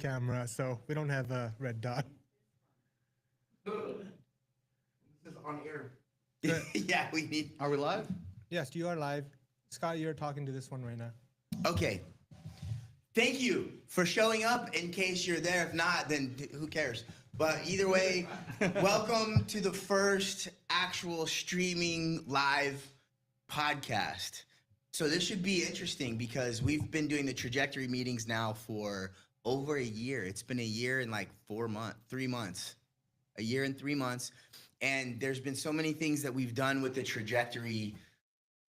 camera, so we don't have a red dot. This is on air. Yeah, we need. Are we live? Yes, you are live. Scott, you're talking to this one right now. Okay. Thank you for showing up in case you're there. If not, then who cares? But either way, welcome to the first actual streaming live podcast. So this should be interesting because we've been doing the trajectory meetings now for over a year. It's been a year and like 3 months, a year and 3 months. And there's been so many things that we've done with the trajectory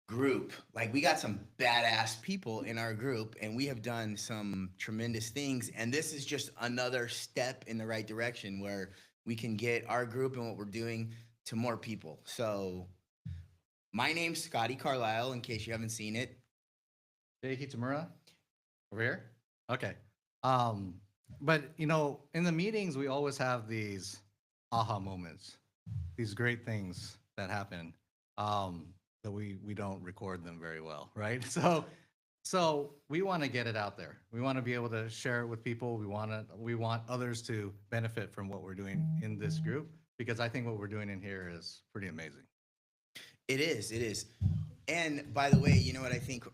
group. Like we got some badass people in our group and we have done some tremendous things. And this is just another step in the right direction where we can get our group and what we're doing to more people. So my name's Scotty Carlisle, in case you haven't seen it. Jake Tamura over here. Okay. But you know, in the meetings, we always have these aha moments, these great things that happen. That we don't record them very well, right? So we want to get it out there. We want to be able to share it with people. We want others to benefit from what we're doing in this group because I think what we're doing in here is pretty amazing. It is. And by the way, you know what I think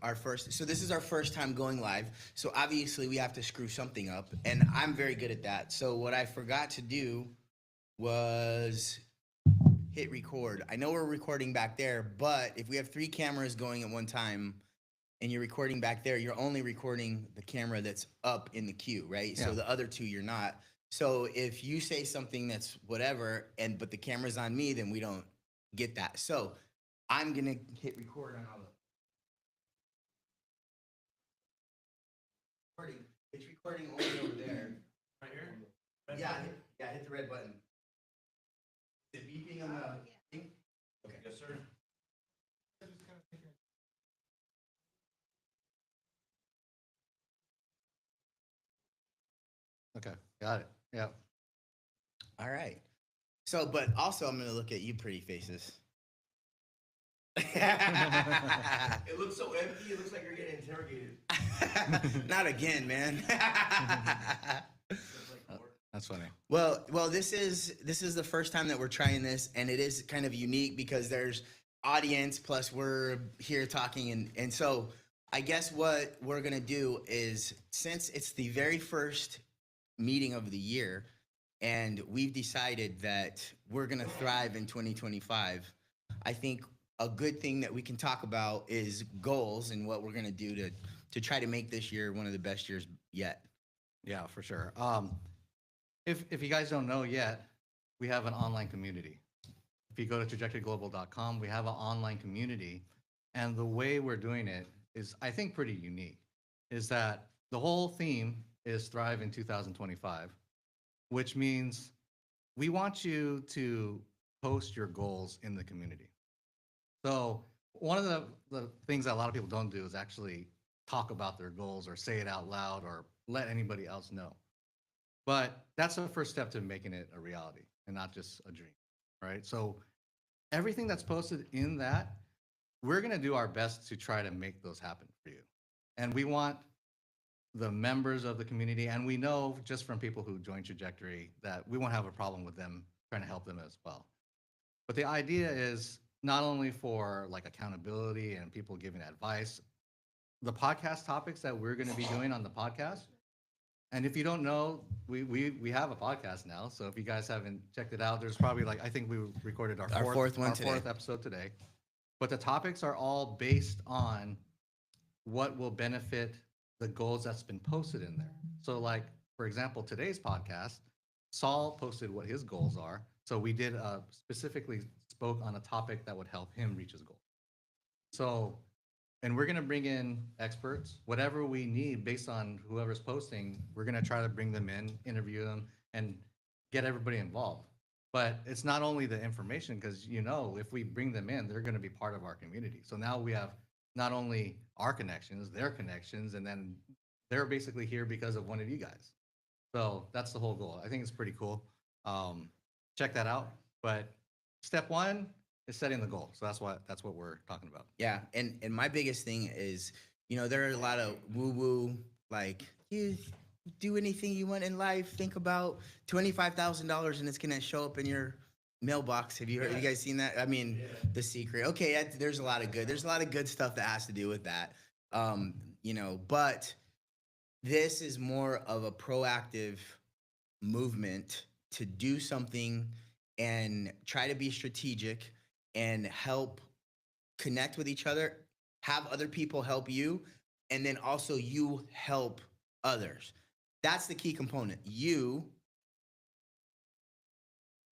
so this is our first time going live. So obviously we have to screw something up and I'm very good at that. So what I forgot to do was hit record. I know we're recording back there, but if we have 3 cameras going at one time and you're recording back there, you're only recording the camera that's up in the queue, right? Yeah. So the other 2, you're not. So if you say something that's whatever, but the camera's on me, then we don't get that. So I'm going to hit record on all the recording. It's recording only over there. Right here? Hit the red button. Is it beeping on the thing? Okay. Yes, sir. Okay, got it. Yeah. All right. So, but also I'm going to look at you pretty faces. It looks so empty. It looks like you're getting interrogated. Not again, man. That's funny. Well, this is the first time that we're trying this, and it is kind of unique because there's audience plus we're here talking, and so I guess what we're gonna do is, since it's the very first meeting of the year, and we've decided that we're gonna thrive in 2025, I think a good thing that we can talk about is goals and what we're gonna do to try to make this year one of the best years yet. Yeah, for sure. If you guys don't know yet, we have an online community. If you go to trajectoryglobal.com, we have an online community. And the way we're doing it is, I think, pretty unique, is that the whole theme is Thrive in 2025, which means we want you to post your goals in the community. So one of the things that a lot of people don't do is actually talk about their goals or say it out loud or let anybody else know. But that's the first step to making it a reality and not just a dream, right? So everything that's posted in that, we're going to do our best to try to make those happen for you. And we want the members of the community, and we know just from people who join Trajectory that we won't have a problem with them trying to help them as well. But the idea is not only for like accountability and people giving advice, the podcast topics that we're going to be doing on the podcast. And if you don't know, we have a podcast now. So if you guys haven't checked it out, there's probably I think we recorded our fourth episode today. But the topics are all based on what will benefit the goals that's been posted in there. So like, for example, today's podcast, Saul posted what his goals are. So we did specifically spoke on a topic that would help him reach his goal. So, and we're going to bring in experts, whatever we need based on whoever's posting, we're going to try to bring them in, interview them, and get everybody involved. But it's not only the information, because, you know, if we bring them in, they're going to be part of our community. So now we have not only our connections, their connections, and then they're basically here because of one of you guys. So that's the whole goal. I think it's pretty cool. Check that out. But step one is setting the goal. So that's what we're talking about. Yeah, and my biggest thing is, you know, there are a lot of woo-woo, like, you do anything you want in life. Think about $25,000 and it's gonna show up in your mailbox. Have you guys seen that? I mean, The Secret. Okay, there's a lot of good. There's a lot of good stuff that has to do with that. But this is more of a proactive movement to do something and try to be strategic and help connect with each other, have other people help you, and then also you help others. That's the key component. You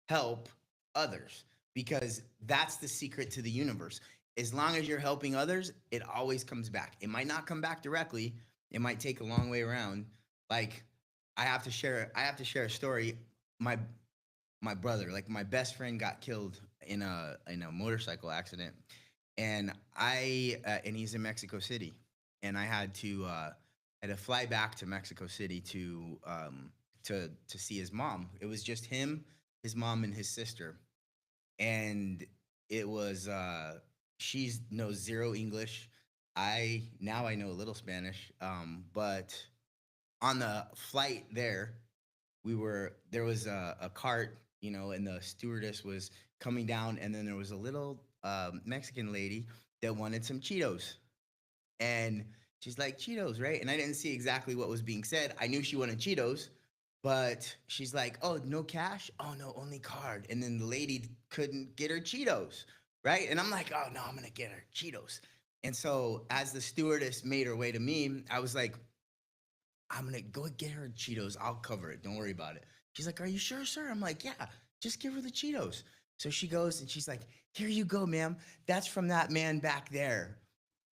help others because that's the secret to the universe. As long as you're helping others, it always comes back. It might not come back directly. It might take a long way around. Like I have to share a story. My brother, like my best friend got killed in a motorcycle accident. And he's in Mexico City, and I had to fly back to Mexico City to see his mom. It was just him, his mom, and his sister, and it was she knows zero English. I know a little Spanish, but on the flight there was a cart, and the stewardess was coming down, and then there was a little Mexican lady that wanted some Cheetos, and she's like, Cheetos, right? And I didn't see exactly what was being said. I knew she wanted Cheetos, but she's like, oh, no cash? Oh, no, only card. And then the lady couldn't get her Cheetos, right? And I'm like, oh, no, I'm going to get her Cheetos. And so as the stewardess made her way to me, I was like, I'm going to go get her Cheetos. I'll cover it. Don't worry about it. She's like, are you sure, sir? I'm like, yeah, just give her the Cheetos. So she goes and she's like, here you go, ma'am. That's from that man back there.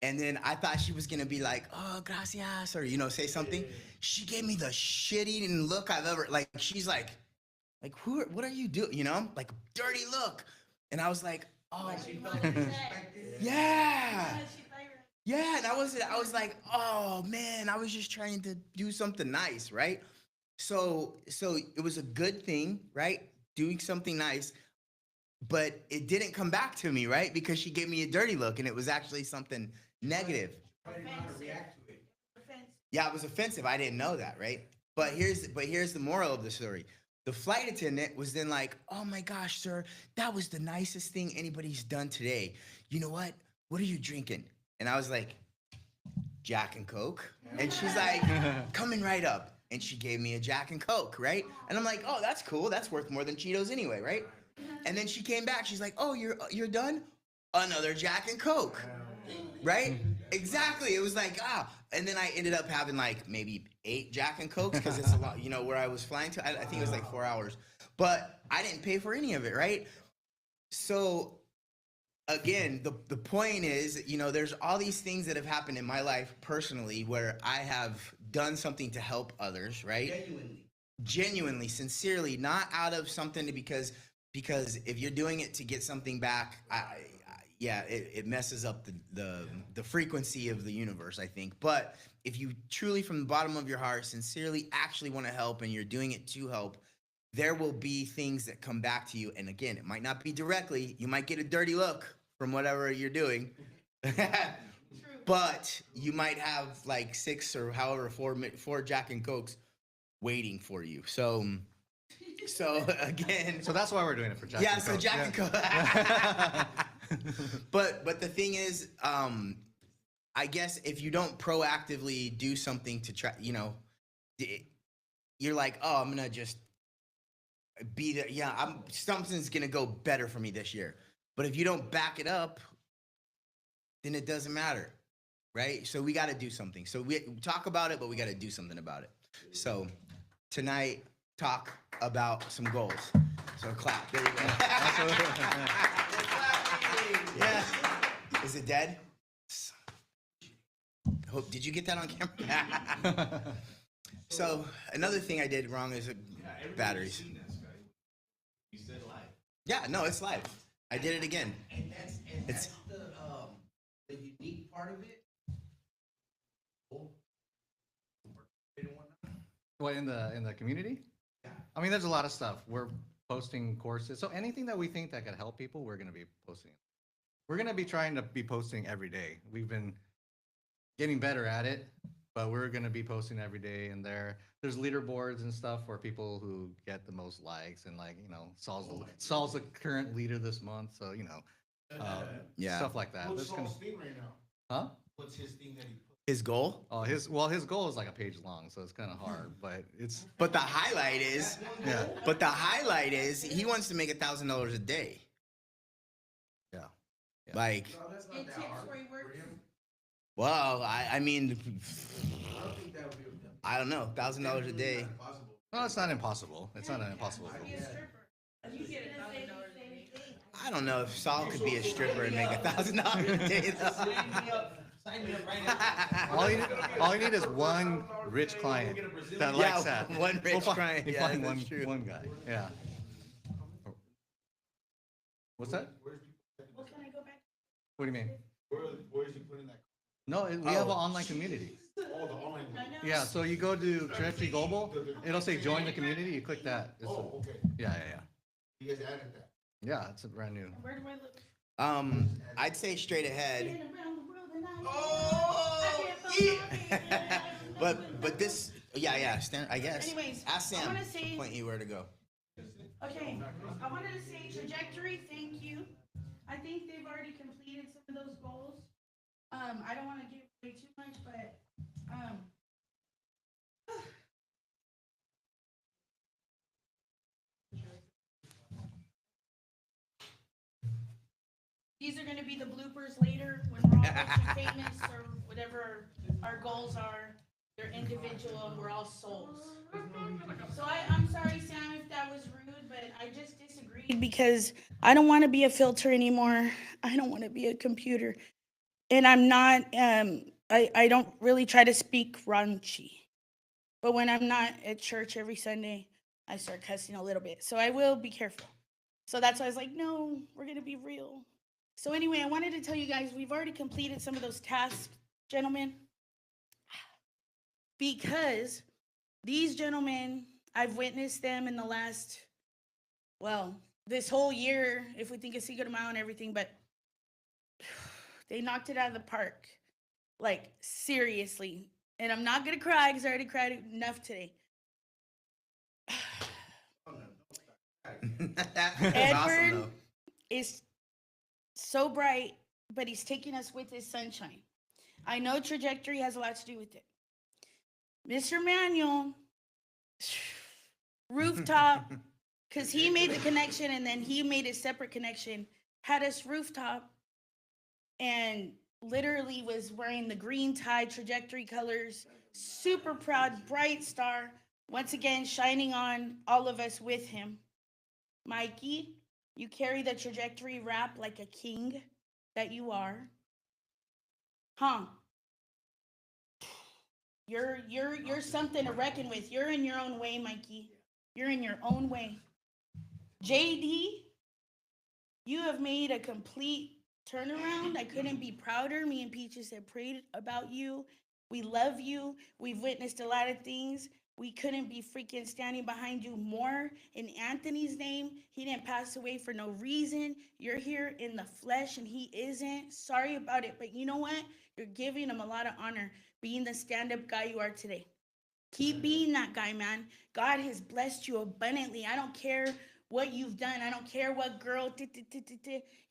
And then I thought she was gonna be like, oh, gracias, or say something. She gave me the shit-eating look I've ever, like, she's like, what are you doing? Like dirty look. And I was like, oh, yeah. Yeah. And I was like, oh man, I was just trying to do something nice, right? So it was a good thing, right? Doing something nice, but it didn't come back to me, right? Because she gave me a dirty look and it was actually something negative. Yeah, it was offensive. I didn't know that, right? But here's the moral of the story. The flight attendant was then like, "Oh my gosh, sir, that was the nicest thing anybody's done today. You know what? What are you drinking?" And I was like, "Jack and Coke." And she's like, "Coming right up." And she gave me a Jack and Coke, right? And I'm like, "Oh, that's cool. That's worth more than Cheetos anyway, right?" And then she came back. She's like, "Oh, you're done? Another Jack and Coke." Right? Exactly. It was like, and then I ended up having like maybe 8 Jack and Cokes because it's a lot, where I was flying to. I think it was like 4 hours, but I didn't pay for any of it, right? So again, the point is, there's all these things that have happened in my life personally where I have done something to help others, right? Genuinely, sincerely, not out of something because if you're doing it to get something back, it messes up the frequency of the universe, I think. But if you truly, from the bottom of your heart, sincerely actually want to help and you're doing it to help, there will be things that come back to you. And again, it might not be directly. You might get a dirty look from whatever you're doing. But you might have like 6 or however 4 Jack and Cokes waiting for you. So again, So that's why we're doing it for Jack. yeah. and So Coke. Jack and Coke. But the thing is, I guess if you don't proactively do something to try, you're like, oh, I'm gonna just be there. Yeah, something's gonna go better for me this year. But if you don't back it up, then it doesn't matter, right? So we got to do something. So we talk about it, but we got to do something about it. So tonight, talk about some goals. So clap. There you go. Yeah. Is it dead? Hope. Did you get that on camera? So another thing I did wrong is batteries. You said live. Yeah, no, it's live. I did it again. And that's the unique part of it. What, in the community? Yeah. I mean, there's a lot of stuff. We're posting courses. So anything that we think that could help people, we're going to be posting. We're going to be trying to be posting every day. We've been getting better at it. but we're going to be posting every day in there. There's leaderboards and stuff for people who get the most likes, and like, Saul's the current leader this month. So, Yeah. stuff like that. What's That's gonna, Saul's theme right now? huh? What's his theme that he put? His goal? Oh, his goal is like a page long, so it's kind of hard, but it's, But the highlight is, yeah, he wants to make $1,000 a day. yeah. Like, No, that's not It that tips hard where he for works. him. well, I mean, I don't think that would be. I don't know, $1,000 a day. Possible. No, it's not impossible. It's not an impossible Be goal. a stripper. You get $1,000 a day. I don't know if Saul could be a stripper and make $1,000 a day. Though. Sign me up. Sign me up right now. All you need is one rich client that likes that. One rich client. You Yeah, find that's true. one guy. Yeah. What's that? Well, can I go back? What do you mean? Where is he putting that? No, we have an online community. Oh, the online. I know. Yeah, so you go to Trajectory Global, it'll say join the community, you click that. Oh, okay. Yeah. You guys added that. Yeah, it's a brand new. Where do I look? I'd say straight ahead. Been around the world and I- Oh, I can't yeah. find but this, yeah, Stan, I guess. Anyways, Ask I Sam wanna to say- point you where to go. Okay, I wanted to say trajectory, thank you. I think they've already completed some of those goals. I don't want to give away too much, but, these are gonna be the bloopers later when we're all rich and famous or whatever our goals are. They're individual and we're all souls. So I'm sorry, Sam, if that was rude, but I just disagreed because I don't want to be a filter anymore. I don't want to be a computer. And I'm not, I don't really try to speak raunchy. But when I'm not at church every Sunday, I start cussing a little bit. So I will be careful. So that's why I was like, no, we're going to be real. So anyway, I wanted to tell you guys, we've already completed some of those tasks, gentlemen. Because these gentlemen, I've witnessed them in the last, well, this whole year, if we think of Cinco de Mayo and everything, but they knocked it out of the park. Like, seriously. And I'm not going to cry because I already cried enough today. Edward is so bright, but he's taking us with his sunshine. I know trajectory has a lot to do with it. Mr. Manuel, rooftop, because he made the connection and then he made a separate connection, had us rooftop and literally was wearing the green tie, trajectory colors, super proud, bright star, once again shining on all of us with him. Mikey, you carry the trajectory wrap like a king that you are. Huh? You're something to reckon with. You're in your own way, Mikey. You're in your own way. JD, you have made a complete turnaround. I couldn't be prouder. Me and Peaches have prayed about you. We love you. We've witnessed a lot of things. We couldn't be freaking standing behind you more. In Anthony's name, he didn't pass away for no reason. You're here in the flesh and he isn't. Sorry about it, but you know what? You're giving him a lot of honor being the stand-up guy you are today. Keep being that guy, man. God has blessed you abundantly. I don't care what you've done. I don't care what girl.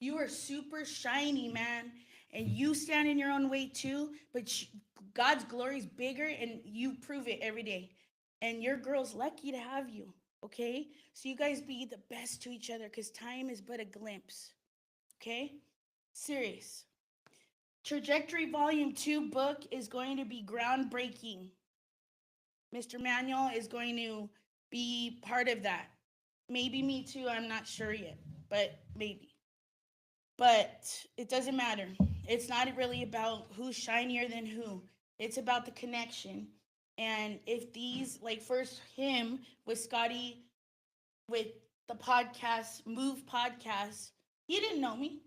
You are super shiny, man. And you stand in your own way too, but God's glory is bigger and you prove it every day. And your girl's lucky to have you, okay? So you guys be the best to each other because time is but a glimpse, okay? Serious. Trajectory Volume 2 book is going to be groundbreaking. Mr. Manuel is going to be part of that. Maybe me too, I'm not sure yet, but maybe. But it doesn't matter. It's not really about who's shinier than who. It's about the connection. And if these, like first him with Scotty, with the podcast, Move Podcast, he didn't know me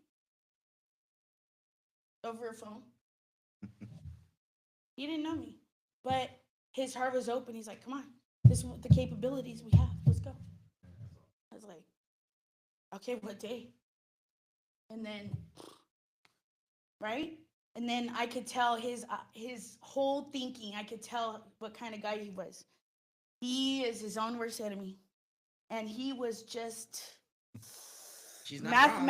over a phone. He didn't know me. But his heart was open. He's like, come on, this is what the capabilities we have. Let's go. I was like, okay, what day? And then, right? And then I could tell his whole thinking. I could tell what kind of guy he was. He is his own worst enemy, and he was just She's not wrong.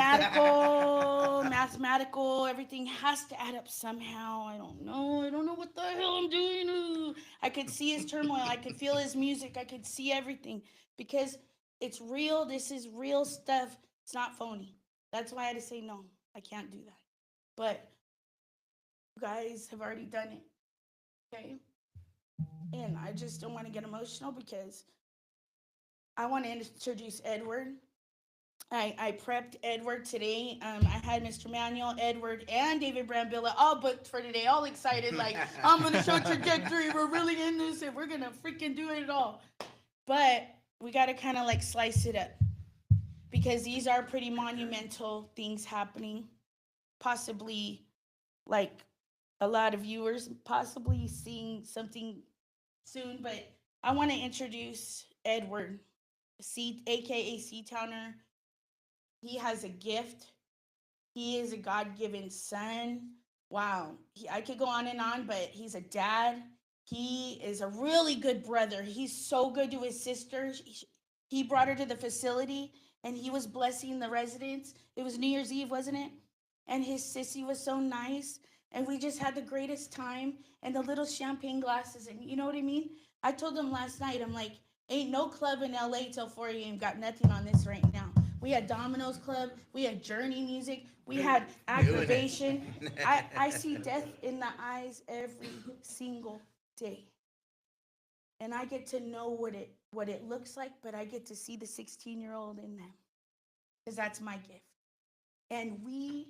mathematical. Everything has to add up somehow. I don't know. I don't know what the hell I'm doing. I could see his turmoil. I could feel his music. I could see everything because it's real. This is real stuff. It's not phony. That's why I had to say no. I can't do that. But you guys have already done it. Okay? And I just don't want to get emotional because I want to introduce Edward. I prepped Edward today. I had Mr. Manuel, Edward, and David Brambilla all booked for today, all excited, like, I'm going to show trajectory. We're really in this and we're going to freaking do it all. But we got to kind of like slice it up because these are pretty monumental things happening. Possibly like a lot of viewers possibly seeing something soon. But I want to introduce Edward, aka Seatowner. He has a gift. He is a God-given son. Wow. I could go on and on, but he's a dad. He is a really good brother. He's so good to his sister. He brought her to the facility and he was blessing the residents. It was New Year's Eve, wasn't it? And his sissy was so nice. And we just had the greatest time and the little champagne glasses. And you know what I mean? I told him last night, I'm like, ain't no club in LA till 4 a.m. got nothing on this right now. We had Domino's Club. We had Journey music. We had Aggravation. I see death in the eyes every single day. And I get to know what it looks like, but I get to see the 16-year-old in them. Because that's my gift. And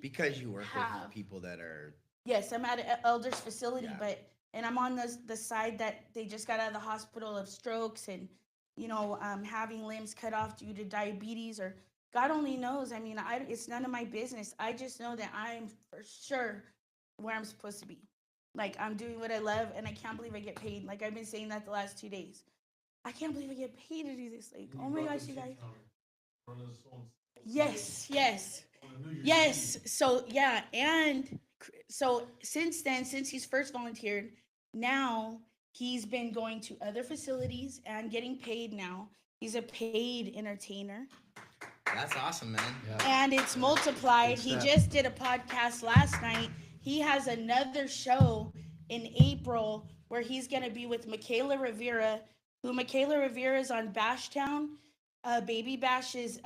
Because you work have, with people that are... Yes, I'm at an elder's facility, Yeah. and I'm on the side that they just got out of the hospital of strokes and, having limbs cut off due to diabetes or God only knows. I mean, it's none of my business. I just know that I'm for sure where I'm supposed to be. Like, I'm doing what I love, and I can't believe I get paid. Like, I've been saying that the last 2 days. I can't believe I get paid to do this. Like, oh my gosh, you guys. Yes. So, yeah. And so, since then, since he's first volunteered, now he's been going to other facilities and getting paid now. He's a paid entertainer. That's awesome, man. Yeah. And it's multiplied. He just did a podcast last night. He has another show in April where he's going to be with Michaela Rivera, who Michaela Rivera is on Bashtown. Baby Bash is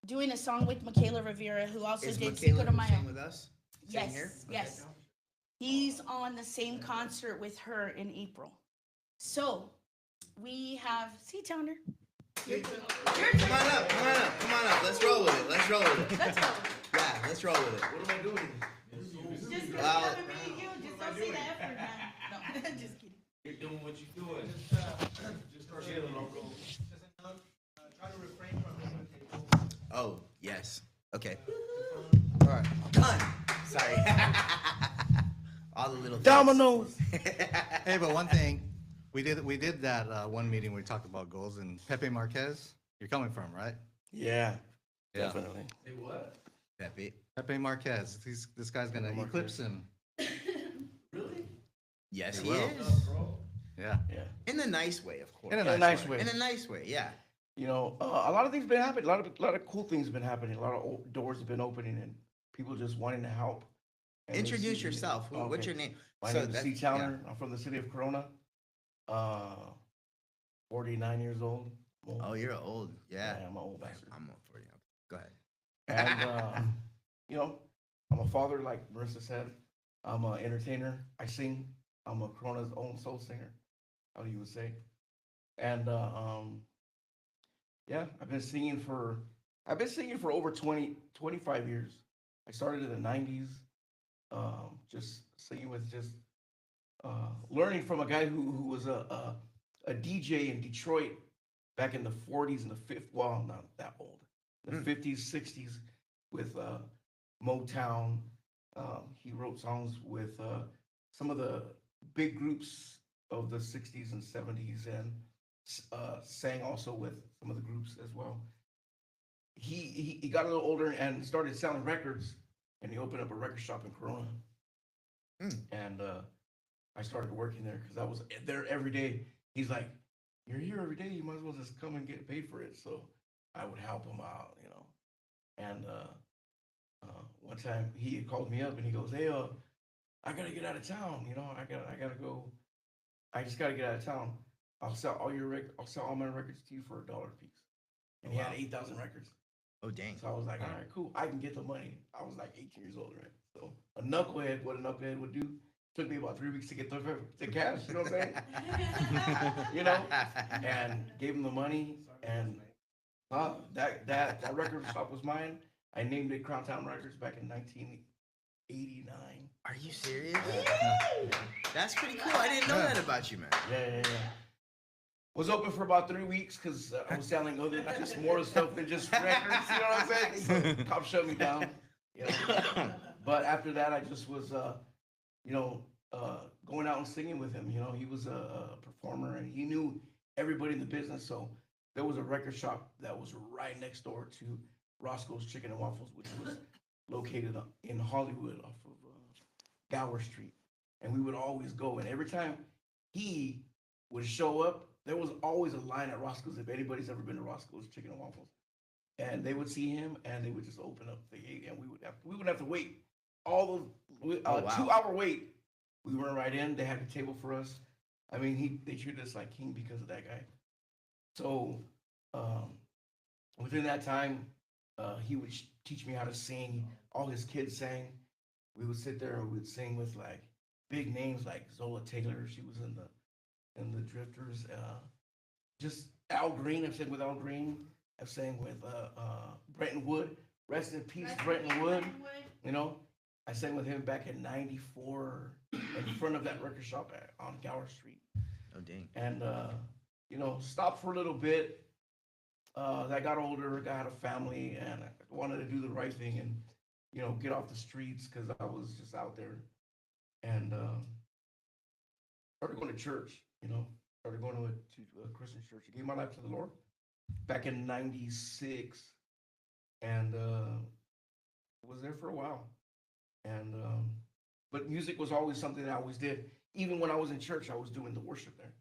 doing a song with Michaela Rivera, who also Is did Michaela Cinco de who Mayo. sang with us? Sing Yes, here? yes. Okay. He's on the same concert with her in April. So we have Seatowner. Come on up. Let's roll with it. Let's go. Yeah, let's roll with it. What am I doing? Just because Well- you haven't really you, just don't say the F word, man. No, just kidding. You're doing what you're doing. Just start chilling, Uncle. Try to refrain from hitting the table. Oh, yes. Okay. All right. Done. Sorry. All the little Dominoes. Hey, but one thing, we did that one meeting where we talked about goals, and Pepe Marquez, you're coming from, right? Yeah, Yeah. definitely. Say what? Pepe. Pepe Marquez, this guy's gonna Pepe eclipse him. Really? Yes, He he will. is. Bro. Yeah. Yeah, In a nice way, of course. In in a nice way. In a nice way, yeah. You know, a lot of things been happening. A lot of cool things been happening. A lot of doors have been opening, and people just wanting to help. And they Introduce see- yourself. What's Okay. your name? My So name is that- C. Towner. I'm from the city of Corona. 49 years old. I'm old. Oh, you're old. Yeah. I'm an old bastard. I'm up for you. Go ahead. And you know, I'm a father, like Marissa said. I'm an entertainer. I sing. I'm a Corona's own soul singer, how you would say. And yeah, I've been singing for over 25 years. I started in the 90s, just singing with learning from a guy who was a DJ in Detroit back in the 40s and the 50s. Well, not that old. The 50s, 60s with Motown. He wrote songs with some of the big groups of the 60s and 70s and sang also with some of the groups as well. He got a little older and started selling records, and he opened up a record shop in Corona. And I started working there because I was there every day. He's like, "You're here every day. You might as well just come and get paid for it." So I would help him out, you know. And one time he had called me up and he goes, "Hey, I gotta get out of town. You know, I gotta go. I just gotta get out of town. I'll sell all my records to you for $1 a piece." And he had 8,000 records. Oh, dang. So I was like, all right, cool. I can get the money. I was like 18 years old, right? So a knucklehead, what a knucklehead would do, took me about 3 weeks to get the cash. You know what I'm saying? You know, and gave him the money, and that record shop was mine. I named it Crown Town Records back in 1989. Are you serious? That's pretty cool. I didn't know that about you, man. Yeah. Was open for about 3 weeks because I was selling just more stuff than just records. You know what I'm saying? So cop shut me down. You know? But after that, I just was, going out and singing with him. You know, he was a performer and he knew everybody in the business. So there was a record shop that was right next door to Roscoe's Chicken and Waffles, which was located in Hollywood off of Gower Street. And we would always go. And every time he would show up, there was always a line at Roscoe's if anybody's ever been to Roscoe's Chicken and Waffles. And they would see him and they would just open up the gate and we would have to wait all the 2-hour wait. We went right in. They had a table for us. I mean, they treated us like king because of that guy. So within that time, he would teach me how to sing. All his kids sang. We would sit there and we would sing with like big names like Zola Taylor. She was in the Drifters. Just Al Green. I've sang with Al Green. I've sang with Brenton Wood. Rest in peace, Brenton Wood. You know, I sang with him back in '94 in front of that record shop on Gower Street. Oh, dang. And stopped for a little bit. I got older, got a family, and I wanted to do the right thing and get off the streets because I was just out there and started going to church. Started going to a Christian church. I gave my life to the Lord back in '96, and was there for a while. And but music was always something that I always did. Even when I was in church, I was doing the worship there.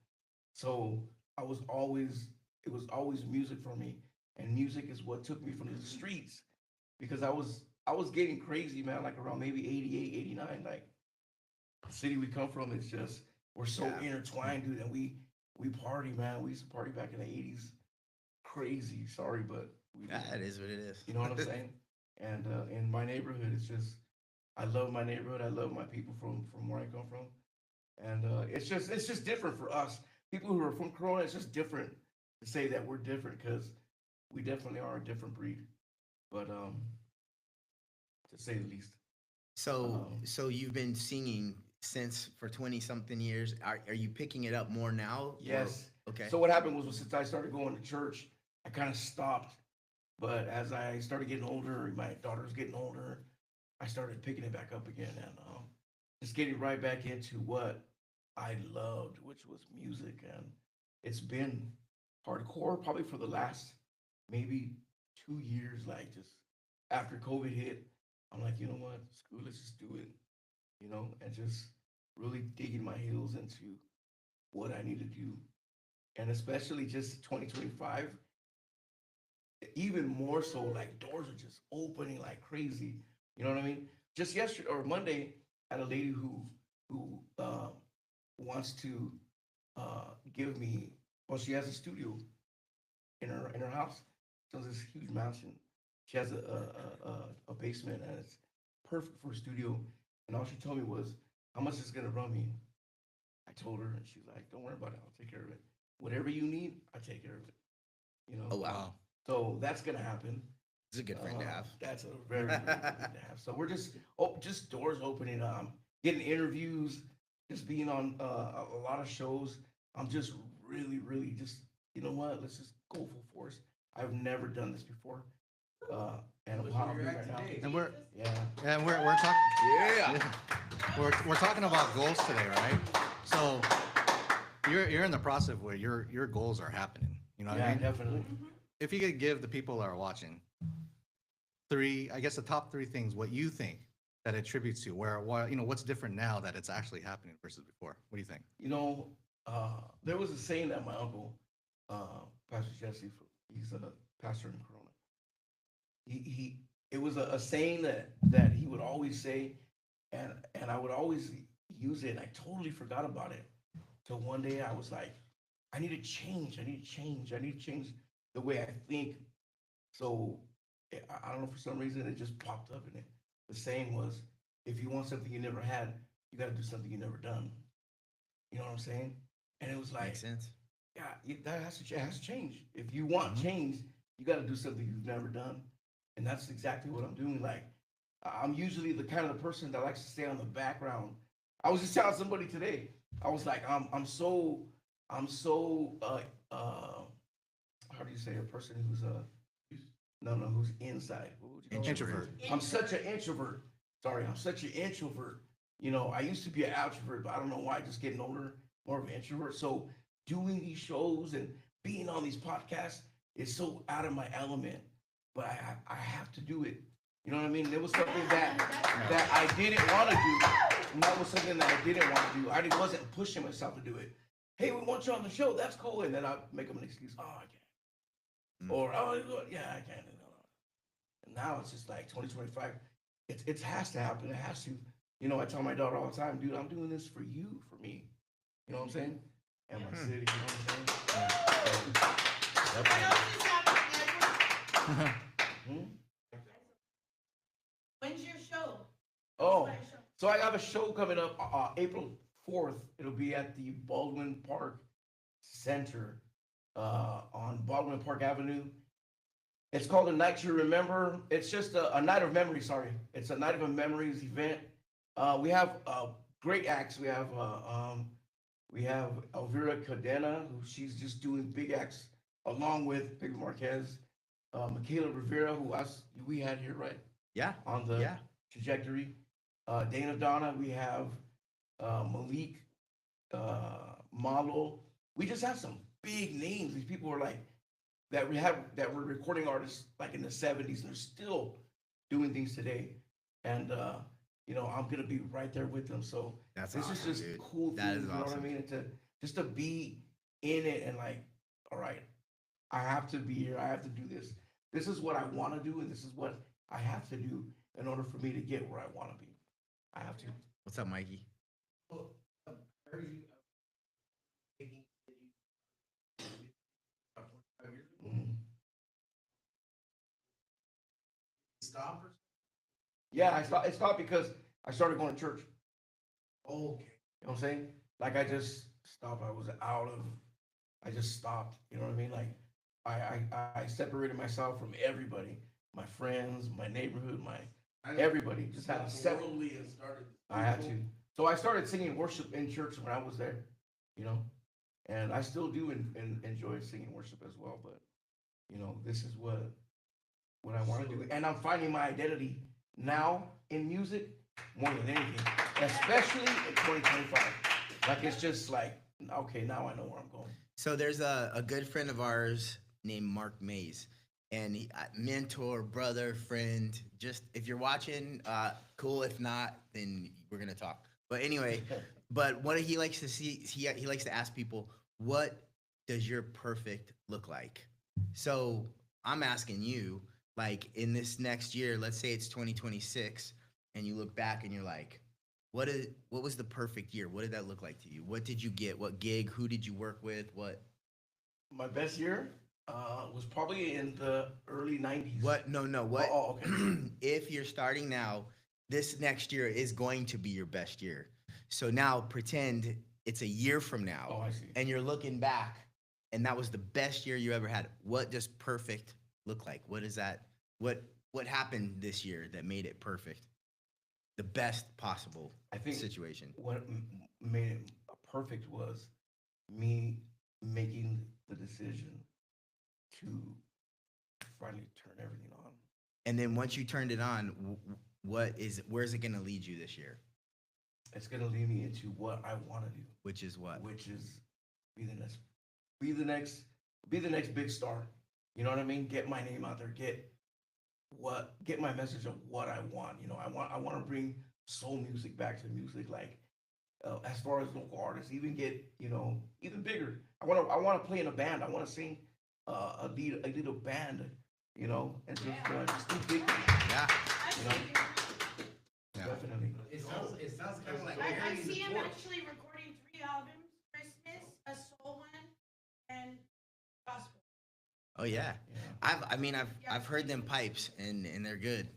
So it was always music for me, and music is what took me from the streets because I was getting crazy, man. Like around maybe '88, '89, like the city we come from is just. We're so intertwined, dude, and we party, man. We used to party back in the '80s. Crazy, sorry, but that is what it is. You know what I'm saying? And in my neighborhood, it's just I love my neighborhood. I love my people from where I come from, and it's just different for us. People who are from Corona, it's just different to say that we're different because we definitely are a different breed. But to say the least. So you've been singing since for 20 something years. Are you picking it up more now? Yes. Or, okay. So what happened was since I started going to church, I kind of stopped. But as I started getting older, my daughter's getting older, I started picking it back up again and just getting right back into what I loved, which was music. And it's been hardcore probably for the last maybe 2 years. Like just after COVID hit, I'm like, you know what? Screw it, let's just do it. And just really digging my heels into what I need to do. And especially just 2025, even more so, like doors are just opening like crazy. You know what I mean? Just yesterday or Monday, I had a lady who wants to give me, well, she has a studio in her house. So it's this huge mansion. She has a basement and it's perfect for a studio. And all she told me was, how much is it gonna run me? I told her, and she's like, don't worry about it. I'll take care of it. Whatever you need, I take care of it. Oh, wow. So that's gonna happen. It's a good friend to have. That's a very, very good friend to have. So we're just doors opening. Getting interviews, just being on a lot of shows. I'm just really, really just, you know what? Let's just go full force. I've never done this before. And I'm happy right now. And we're Yeah. we're talking about goals today, right? So you're in the process where your goals are happening. You know what I mean? Definitely. If you could give the people that are watching the top three things, what you think that attributes to? Why, what's different now that it's actually happening versus before? What do you think? There was a saying that my uncle, Pastor Jesse, he's a pastor in Corona. It was a saying that he would always say, and I would always use it, and I totally forgot about it. Till one day I was like, I need to change. I need to change. I need to change the way I think. So I don't know, for some reason it just popped up in it. The saying was, if you want something you never had, you got to do something you never done. You know what I'm saying? And it was like, Makes sense. yeah, that has to change. If you want change, you got to do something you've never done, and that's exactly what I'm doing. Like, I'm usually the kind of the person that likes to stay on the background. I was just telling somebody today. I was like, I'm so how do you say, a person who's who's inside. What would you call it? Introvert. I'm such an introvert. Sorry, I'm such an introvert. I used to be an extrovert, but I don't know why. Just getting older, more of an introvert. So doing these shows and being on these podcasts is so out of my element, but I have to do it. You know what I mean? It was something that I didn't want to do. And that was something that I didn't want to do. I wasn't pushing myself to do it. Hey, we want you on the show. That's cool. And then I'll make them an excuse. Oh, I can't. Or, oh, yeah, I can't. And now it's just like 2025. It has to happen. It has to. I tell my daughter all the time, dude, I'm doing this for you, for me. You know what I'm saying? And my city, you know what I'm saying? When's your show? Oh, so I have a show coming up April 4th. It'll be at the Baldwin Park Center on Baldwin Park Avenue. It's called A Night to Remember. It's just a night of memories, sorry. It's a night of memories event. We have great acts. We have Elvira Cadena, who she's just doing big acts along with Big Marquez. Michaela Rivera, who we had here, right? Yeah. On the trajectory. Dana Donna, we have Malik, Malo. We just have some big names. These people are like that were recording artists like in the 70s, and they're still doing things today. And I'm gonna be right there with them. So That's this awesome, is just dude. cool That things, is you know what I awesome. mean? And to be in it and like, all right, I have to be here. I have to do this. This is what I want to do, and this is what I have to do in order for me to get where I want to be. I have to. What's up, Mikey? Mhm. Stop or? Yeah, I stopped because I started going to church. Okay. You know what I'm saying? Like I just stopped. I just stopped. You know what I mean? Like I separated myself from everybody, my friends, my neighborhood, everybody. Just had to separate. Worldly and started. I had to. So I started singing worship in church when I was there, and I still do enjoy singing worship as well. But this is what I want to do, and I'm finding my identity now in music more than anything, especially in 2025. Like it's just like, okay, now I know where I'm going. So there's a good friend of ours named Mark Mays, and mentor, brother, friend. Just if you're watching, cool. If not, then we're gonna talk. But anyway, but what he likes to see, he likes to ask people, what does your perfect look like? So I'm asking you, like in this next year, let's say it's 2026, and you look back and you're like, what was the perfect year? What did that look like to you? What did you get? What gig? Who did you work with? What? My best year was probably in the early 90s. What? No. What? Oh, okay. If you're starting now, this next year is going to be your best year. So now pretend it's a year from now. Oh, I see. And you're looking back, and that was the best year you ever had. What does perfect look like? What is that? What happened this year that made it perfect? The best possible situation. What made it perfect was me making the decision to finally turn everything on. And then once you turned it on, where's it going to lead you this year? It's gonna lead me into what I want to do, Which is what? which is be the next big star. You know what I mean? Get my name out there. get my message of what I want. You know, I want to bring soul music back to music, like as far as local artists, even get, you know, even bigger. I want to play in a band. I want to sing lead a band, you know, and just do big things, Yeah. you know. Yeah. Definitely. It sounds kind of like I see him actually recording 3 albums: Christmas, a soul one, and gospel. Oh yeah. Yeah. I've heard them pipes and they're good.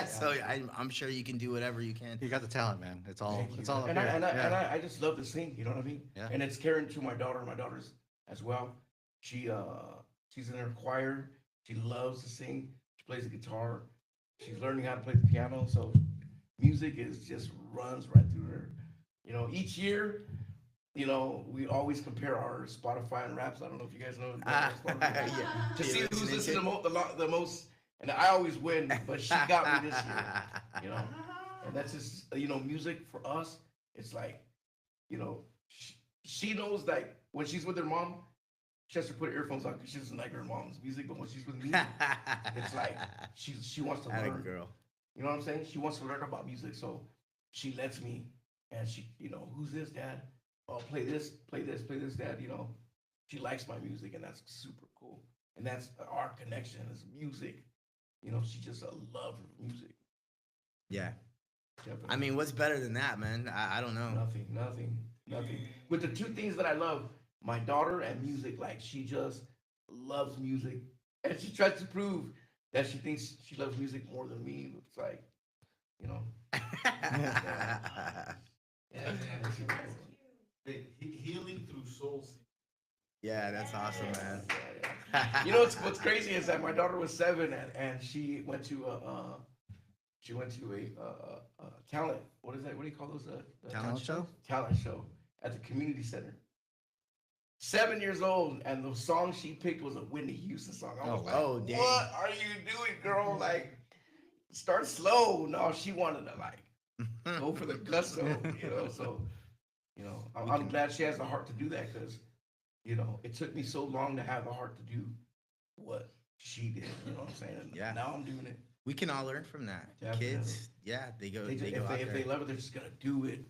So I'm sure you can do whatever you can. You got the talent, man. It's all Thank it's you. all up And here. Yeah. I just love to sing. You know what I mean? Yeah. And it's carrying to my daughter. My daughter's as well. She's in her choir. She loves to sing. She plays the guitar. She's learning how to play the piano. So music is just runs right through her. You know, each year, you know, we always compare our Spotify and raps. I don't know if you guys know. Spotify. Yeah. To see You who's listening listening the most. And I always win, but she got me this year. You know, and that's just, you know, music for us. It's like, you know, she knows, like, when she's with her mom, she has to put her earphones on because she doesn't like her mom's music. But when she's with me, it's like she wants to Atta learn. girl. You know what I'm saying? She wants to learn about music, so she lets me. And she, you know, who's this, Dad? Oh, play this, Dad. You know, she likes my music, and that's super cool. And that's our connection is music. You know, she just a lover of music. Yeah. Definitely. I mean, what's better than that, man? I don't know. Nothing. With the two things that I love, my daughter and music, like she just loves music. And she tries to prove that she thinks she loves music more than me. It's like, you know. Healing through soul singing. Yeah, that's awesome, man. You know what's crazy is that my daughter was 7 and she went to a talent. What is that? What do you call those? Talent show? Talent show at the community center. 7 years old, and the song she picked was a Whitney Houston song. I was like, Oh, dang. what are you doing, girl? Like, start slow. No, she wanted to like go for the gusto, you know. So, you know, I'm glad she has the heart to do that because, you know, it took me so long to have the heart to do what she did. You know what I'm saying? And Yeah. now I'm doing it. We can all learn from that. Definitely. Kids, yeah, they go. They They just, go out if there. they love it, they're just gonna do it.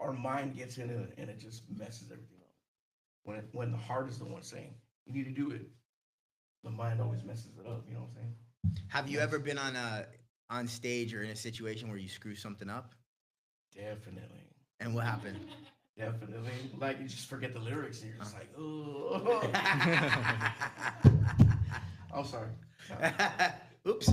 Our mind gets in it and it just messes everything up. When the heart is the one saying you need to do it, the mind always messes it up. You know what I'm saying? Have you ever been on stage or in a situation where you screw something up? Definitely. And what happened? Definitely. Like you just forget the lyrics and you're just like, oh. I'm sorry. Oops.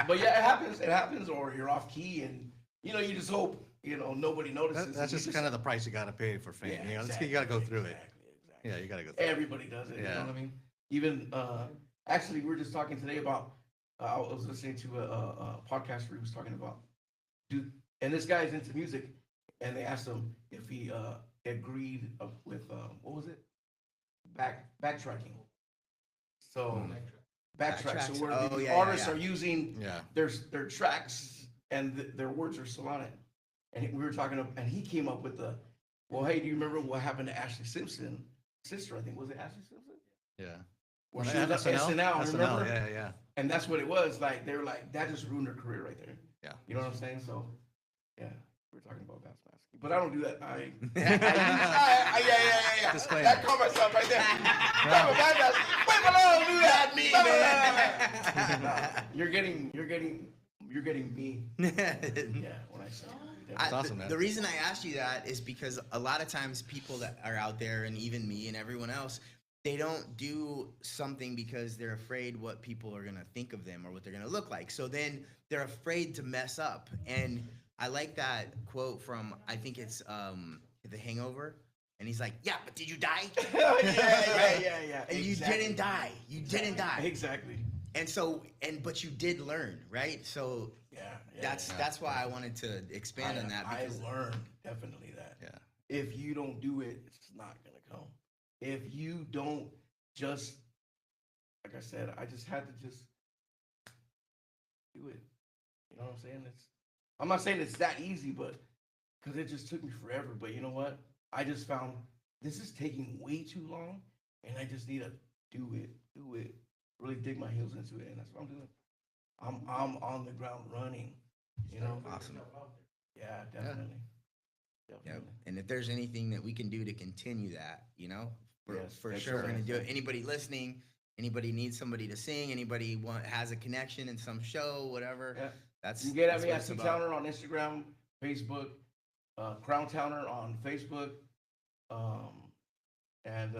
But yeah, it happens. It happens, or you're off key, and you know, you just hope nobody notices. That's just kind of the price you got to pay for fame. Yeah, You know, exactly, you got to go through it. Exactly. Yeah, you got to go through Everybody does it. You Yeah. know what I mean? Even actually, we were just talking today about. I was listening to a podcast where he was talking about, dude, and this guy's into music, and they asked him if he agreed with what was it? Backtracking. So backtrack. So where Oh, the yeah, artists yeah. are using it. Yeah. their tracks and their words are still on it. And we were talking, and he came up with the, well, hey, do you remember what happened to Ashley Simpson? Sister, I think, was it Ashley Simpson? Yeah. Where she was on SNL, remember? Yeah. And that's what it was. Like, they were like, that just ruined her career right there. Yeah. You know what I'm saying? So, yeah, we're talking about Bass Maskey. But I don't do that. Yeah. Disclaimer. I call myself right there. I'm a Bass Maskey. Wait, but I don't do that. Me, man. No, you're getting me. Yeah, when I say that. That's awesome, man. The reason I asked you that is because a lot of times people that are out there, and even me and everyone else, they don't do something because they're afraid what people are gonna think of them or what they're gonna look like. So then they're afraid to mess up. And I like that quote from, I think it's The Hangover, and he's like, "Yeah, but did you die?" Yeah. And you didn't die. You didn't die. Exactly. And so, but you did learn, right? So Yeah. that's why I wanted to expand on that. Because I learned definitely that. Yeah. If you don't do it, it's not gonna come. If you don't just, like I said, I just had to just do it. You know what I'm saying? I'm not saying it's that easy, but because it just took me forever. But you know what? I just found this is taking way too long, and I just need to do it. really dig my heels into it, and that's what I'm doing. I'm on the ground running, you know. Awesome. Yeah, definitely. Yep. Definitely. And if there's anything that we can do to continue that, Yes, for that's sure, we're right. gonna do it. Anybody listening, anybody needs somebody to sing, anybody has a connection in some show, whatever. Yeah. That's You can get at that's me what at it's C about. Towner on Instagram, Facebook, Crown Towner on Facebook, and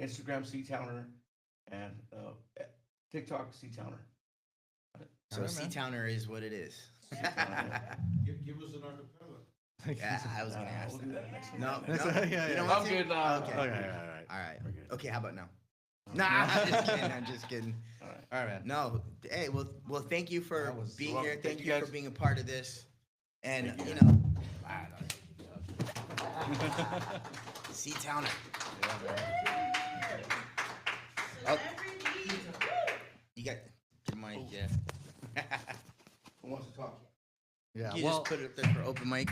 Instagram C Towner, and TikTok C Towner. So Alright, C man. Towner is what it is. Give us an acapella. Yeah, I was gonna ask We'll do that. that next time. No, That's- no, yeah, you yeah. don't I'm want to? good now. Okay. Okay, all right. All right. We're good. Okay, how about now? Nah, I'm just kidding. I'm just kidding. All right. All right, man. No, hey, well, thank you for That was- being Well, here. thank Thank you you for guys. being a part of this. And Thank you. C Towner. Celebrity. You got your mic, yeah. Who wants to talk? Yeah, You well, just put it up there for open mic.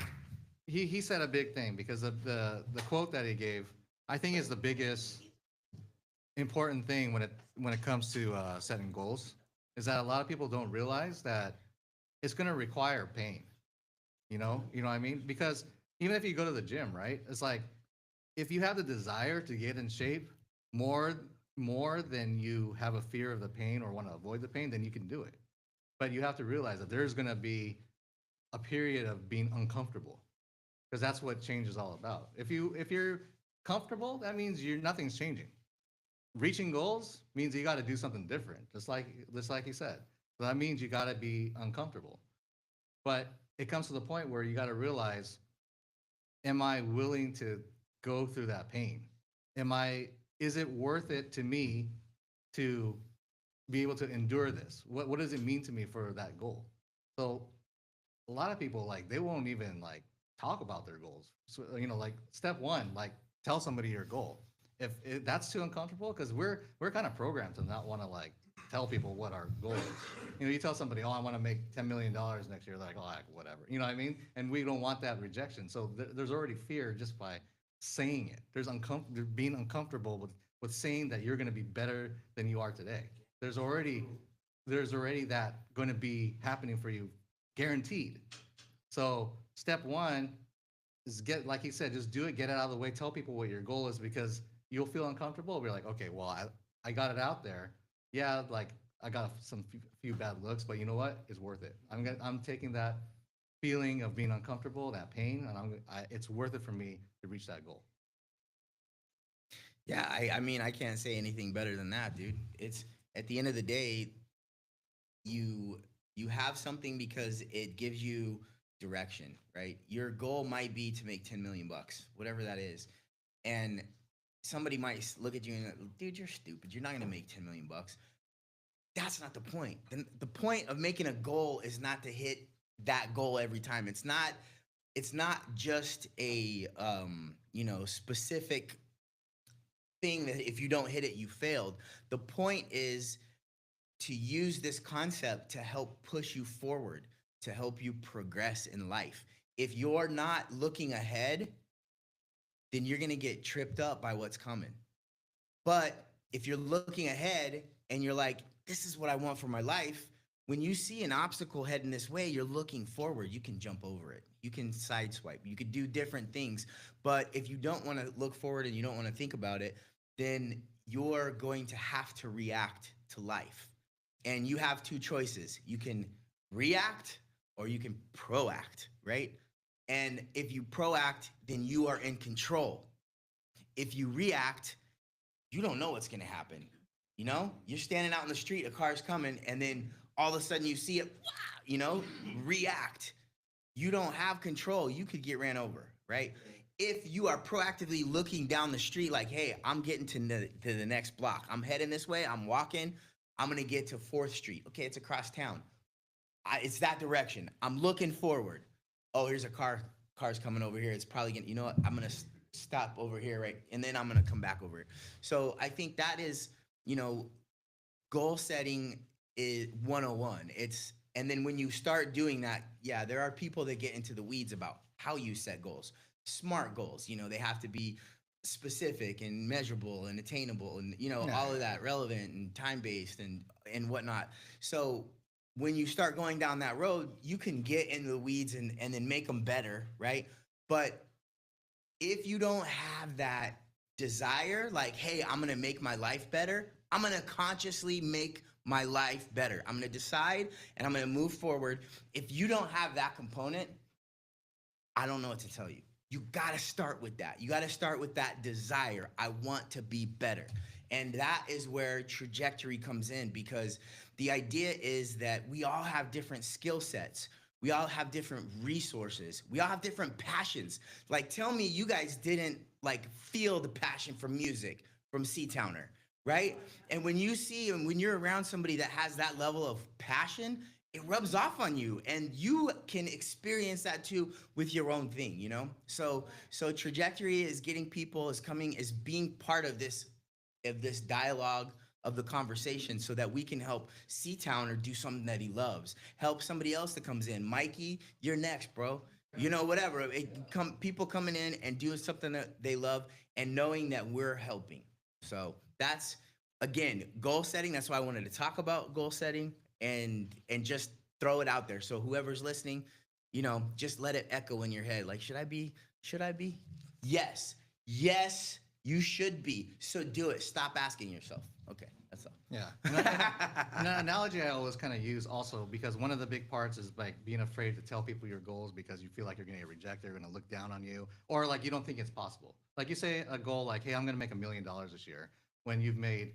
he said a big thing because of the quote that he gave, I think is the biggest important thing when it comes to setting goals, is that a lot of people don't realize that it's going to require pain. You know what I mean? Because even if you go to the gym, right? It's like if you have the desire to get in shape more than you have a fear of the pain or want to avoid the pain, then you can do it. But you have to realize that there's going to be a period of being uncomfortable, because that's what change is all about. If you're comfortable, that means nothing's changing. Reaching goals means you got to do something different, just like he said. So that means you got to be uncomfortable. But it comes to the point where you got to realize, am I willing to go through that pain? Is it worth it to me to be able to endure this? What does it mean to me for that goal? So a lot of people, like, they won't even like talk about their goals. So, like step one, like, tell somebody your goal. If that's too uncomfortable, because we're kind of programmed to not want to like tell people what our goal is. You tell somebody, oh, I want to make $10 million next year. They're like, oh, whatever. You know what I mean? And we don't want that rejection. So there's already fear just by saying it. There's being uncomfortable with saying that you're going to be better than you are today. There's already that going to be happening for you, guaranteed. So step one is like he said, just do it, get it out of the way, tell people what your goal is, because you'll feel uncomfortable. Be like, okay, well, I got it out there. Yeah, like I got some few bad looks, but you know what? It's worth it. I'm taking that feeling of being uncomfortable, that pain, and it's worth it for me to reach that goal. Yeah, I mean, I can't say anything better than that, dude. It's at the end of the day, you have something because it gives you direction, right? Your goal might be to make 10 million bucks, whatever that is. And somebody might look at you and go, dude, you're stupid. You're not going to make 10 million bucks. That's not the point. The point of making a goal is not to hit that goal every time. It's not just a specific thing that if you don't hit it, you failed. The point is to use this concept to help push you forward, to help you progress in life. If you're not looking ahead, then you're going to get tripped up by what's coming. But if you're looking ahead and you're like, this is what I want for my life, when you see an obstacle heading this way, you're looking forward. You can jump over it. You can sideswipe. You could do different things. But if you don't want to look forward and you don't want to think about it, then you're going to have to react to life. And you have two choices. You can react or you can proact, right? And if you proact, then you are in control. If you react, you don't know what's going to happen. You're standing out in the street, a car's coming, and then all of a sudden you see it, react. You don't have control. You could get ran over, right? If you are proactively looking down the street like, hey, I'm getting to the next block. I'm heading this way. I'm walking. I'm going to get to 4th Street. Okay, it's across town. It's that direction. I'm looking forward. Oh, here's a car's coming over here. It's probably going to, you know what? I'm going to stop over here, right? And then I'm going to come back over here. So I think that is, goal setting is 101. And then when you start doing that, yeah, there are people that get into the weeds about how you set goals. Smart goals, they have to be specific and measurable and attainable and Yeah. all of that relevant and time based and whatnot. So when you start going down that road, you can get into the weeds and then make them better, right? But if you don't have that desire, like, hey, I'm gonna make my life better, I'm gonna consciously make my life better. I'm gonna decide and I'm gonna move forward. If you don't have that component, I don't know what to tell you. You gotta start with that. You gotta start with that desire. I want to be better. And that is where trajectory comes in, because the idea is that we all have different skill sets. We all have different resources. We all have different passions. Like, tell me you guys didn't like feel the passion for music from Seatowner, right? And when you see and when you're around somebody that has that level of passion, it rubs off on you, and you can experience that too with your own thing. So trajectory is getting people, is being part of this dialogue, of the conversation, so that we can help Seatowner do something that he loves, help somebody else that comes in. Mikey, you're next, bro. Whatever. People coming in and doing something that they love, and knowing that we're helping. So that's, again, goal setting. That's why I wanted to talk about goal setting, and just throw it out there. So whoever's listening, just let it echo in your head. Like, should I be? Should I be? Yes. Yes, you should be. So do it. Stop asking yourself. Okay, that's all. Yeah. And an analogy I always kind of use also, because one of the big parts is like being afraid to tell people your goals because you feel like you're going to get rejected, they're going to look down on you, or like you don't think it's possible. Like you say a goal like, hey, I'm going to make $1 million this year, when you've made,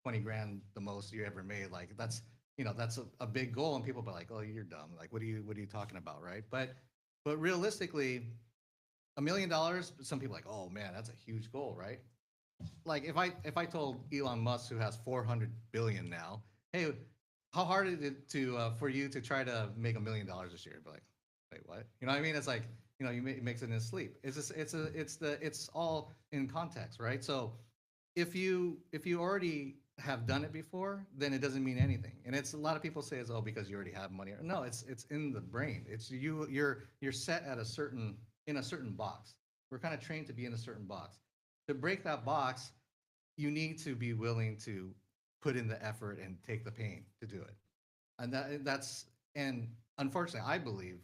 20 grand the most you ever made. Like that's a big goal, and people be like, oh, you're dumb. Like, what are you talking about, right? But realistically, $1 million, some people are like, oh man, that's a huge goal, right? Like if I told Elon Musk, who has 400 billion now, hey, how hard is it for you to try to make $1 million this year? He'd be like, wait, what? You know what I mean? It's like, he makes it in his sleep. It's all in context, right? So if you already have done it before, then it doesn't mean anything. And it's, a lot of people say it's, oh, because you already have money. No, it's in the brain. It's you're set at in a certain box. We're kind of trained to be in a certain box. To break that box, you need to be willing to put in the effort and take the pain to do it. And unfortunately, I believe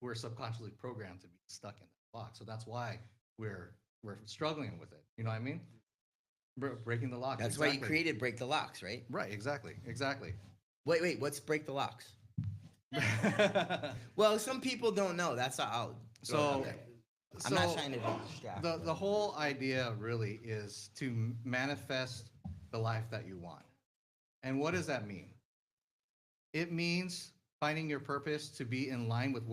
we're subconsciously programmed to be stuck in that box. So that's why we're struggling with it. You know what I mean? Breaking the locks. That's why you created Break the Locks, right? Right, exactly. Wait, what's Break the Locks? Well, some people don't know. That's all. So, okay. I'm not trying to distract. the whole idea really is to manifest the life that you want. And what does that mean? It means finding your purpose to be in line with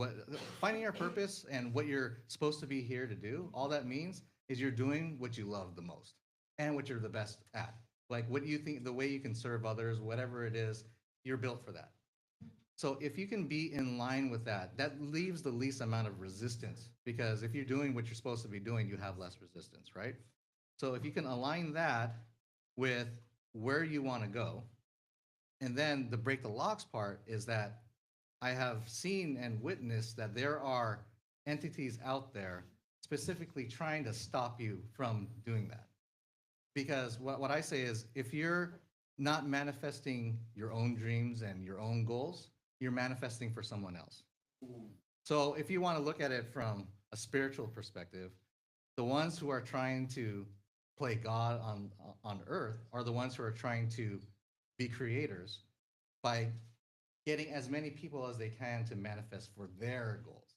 finding your purpose and what you're supposed to be here to do. All that means is you're doing what you love the most and what you're the best at. Like, what you think, the way you can serve others, whatever it is, you're built for that. So if you can be in line with that, that leaves the least amount of resistance, because if you're doing what you're supposed to be doing, you have less resistance, right? So if you can align that with where you want to go, and then the break the locks part is that I have seen and witnessed that there are entities out there specifically trying to stop you from doing that. Because what I say is, if you're not manifesting your own dreams and your own goals, you're manifesting for someone else. So if you want to look at it from a spiritual perspective, the ones who are trying to play God on earth are the ones who are trying to be creators by getting as many people as they can to manifest for their goals,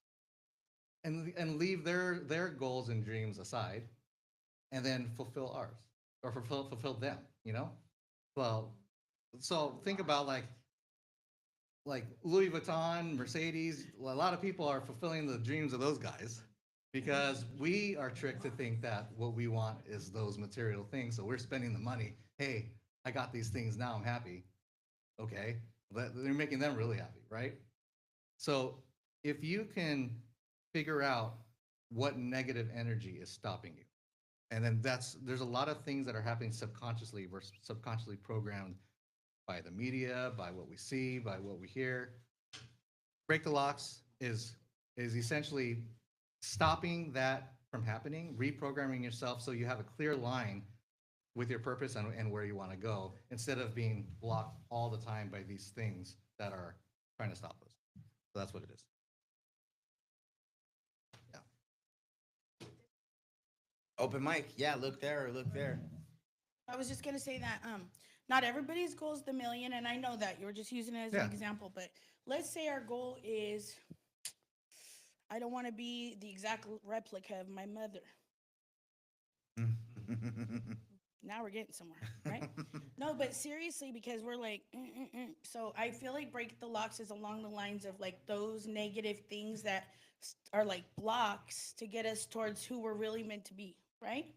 and leave their goals and dreams aside, and then fulfill ours, or fulfill them, Well, so think about like Louis Vuitton, Mercedes. A lot of people are fulfilling the dreams of those guys, because we are tricked to think that what we want is those material things. So we're spending the money. Hey, I got these things now, I'm happy. Okay, but they're making them really happy, right? So if you can figure out what negative energy is stopping you, and then there's a lot of things that are happening subconsciously. We're subconsciously programmed by the media, by what we see, by what we hear. Break the locks is essentially stopping that from happening, reprogramming yourself so you have a clear line with your purpose and where you want to go, instead of being blocked all the time by these things that are trying to stop us. So that's what it is. Yeah. Open mic. Yeah, look there or look there. I was just gonna say that not everybody's goal is the million, and I know that you were just using it as Yeah. an example. But let's say our goal is, I don't want to be the exact replica of my mother. Now we're getting somewhere, right? No, but seriously, because we're like, so I feel like break the locks is along the lines of like those negative things that are like blocks to get us towards who we're really meant to be, right?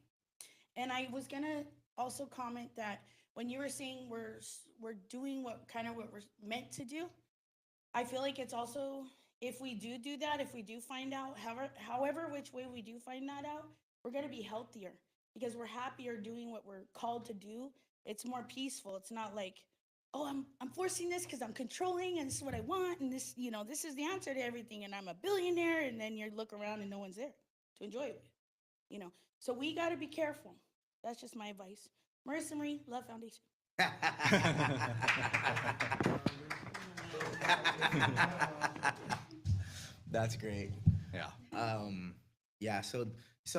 And I was gonna also comment that when you were saying we're doing what we're meant to do, I feel like it's also, if we do that, if we do find out, however which way we do find that out, we're gonna be healthier because we're happier doing what we're called to do. It's more peaceful. It's not like, oh, I'm forcing this because I'm controlling and this is what I want and this, this is the answer to everything and I'm a billionaire, and then you look around and no one's there to enjoy it with. So we got to be careful. That's just my advice. Marissa Marie, Love Foundation. That's great. Yeah. Yeah. So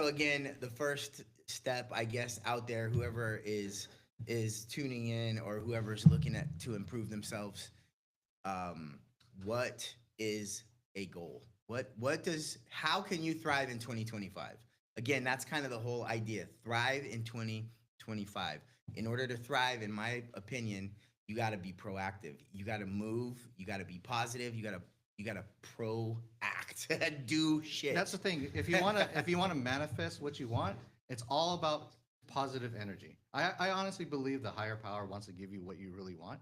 again, the first step, I guess, out there, whoever is tuning in or whoever's looking to improve themselves, what is a goal? How can you thrive in 2025? Again, that's kind of the whole idea. Thrive in 2025. In order to thrive, in my opinion, you got to be proactive. You got to move. You got to be positive. You got to proact. Do shit. That's the thing. If you want to manifest what you want, it's all about positive energy. I honestly believe the higher power wants to give you what you really want.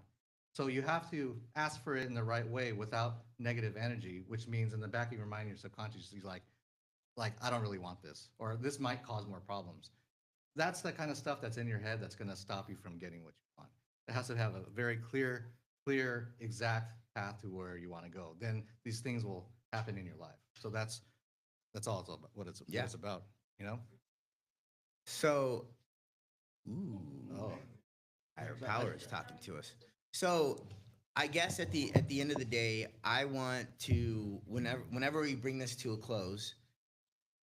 So you have to ask for it in the right way without negative energy, which means in the back of your mind, your subconscious is like I don't really want this, or this might cause more problems. That's the kind of stuff that's in your head that's going to stop you from getting what you want. It has to have a very clear, exact path to where you want to go. Then these things will happen in your life. So that's all it's about, what it's about, So, Oh, higher power is talking to us. So, I guess at the end of the day, I want to, whenever we bring this to a close,